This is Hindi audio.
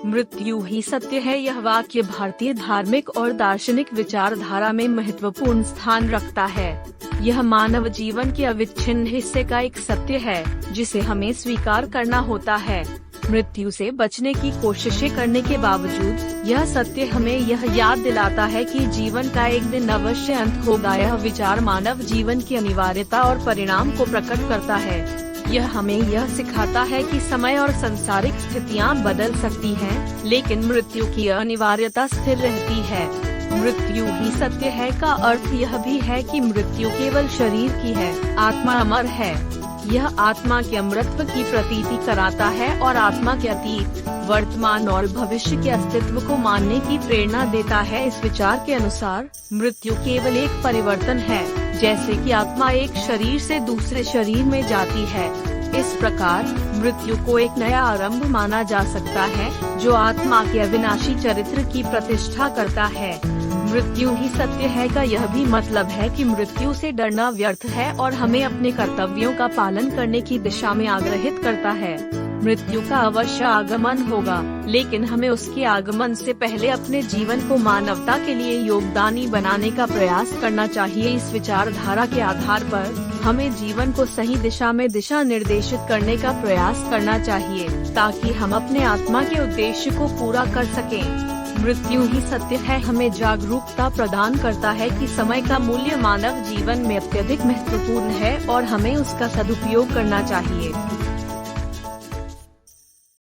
मृत्यु ही सत्य है। यह वाक्य भारतीय धार्मिक और दार्शनिक विचारधारा में महत्वपूर्ण स्थान रखता है। यह मानव जीवन के अविच्छिन्न हिस्से का एक सत्य है जिसे हमें स्वीकार करना होता है। मृत्यु से बचने की कोशिशें करने के बावजूद यह सत्य हमें यह याद दिलाता है कि जीवन का एक दिन अवश्य अंत होगा। यह विचार मानव जीवन की अनिवार्यता और परिणाम को प्रकट करता है। यह हमें यह सिखाता है कि समय और सांसारिक स्थितियां बदल सकती हैं, लेकिन मृत्यु की अनिवार्यता स्थिर रहती है। मृत्यु ही सत्य है का अर्थ यह भी है कि मृत्यु केवल शरीर की है, आत्मा अमर है। यह आत्मा के अमरत्व की प्रतीति कराता है और आत्मा के अतीत, वर्तमान और भविष्य के अस्तित्व को मानने की प्रेरणा देता है। इस विचार के अनुसार मृत्यु केवल एक परिवर्तन है, जैसे कि आत्मा एक शरीर से दूसरे शरीर में जाती है। इस प्रकार मृत्यु को एक नया आरंभ माना जा सकता है जो आत्मा के अविनाशी चरित्र की प्रतिष्ठा करता है। मृत्यु ही सत्य है का यह भी मतलब है कि मृत्यु से डरना व्यर्थ है और हमें अपने कर्तव्यों का पालन करने की दिशा में आग्रहित करता है। मृत्यु का अवश्य आगमन होगा, लेकिन हमें उसके आगमन से पहले अपने जीवन को मानवता के लिए योगदानी बनाने का प्रयास करना चाहिए। इस विचारधारा के आधार पर हमें जीवन को सही दिशा में दिशा निर्देशित करने का प्रयास करना चाहिए, ताकि हम अपने आत्मा के उद्देश्य को पूरा कर सकें। मृत्यु ही सत्य है हमें जागरूकता प्रदान करता है कि समय का मूल्य मानव जीवन में अत्यधिक महत्वपूर्ण है और हमें उसका सदुपयोग करना चाहिए।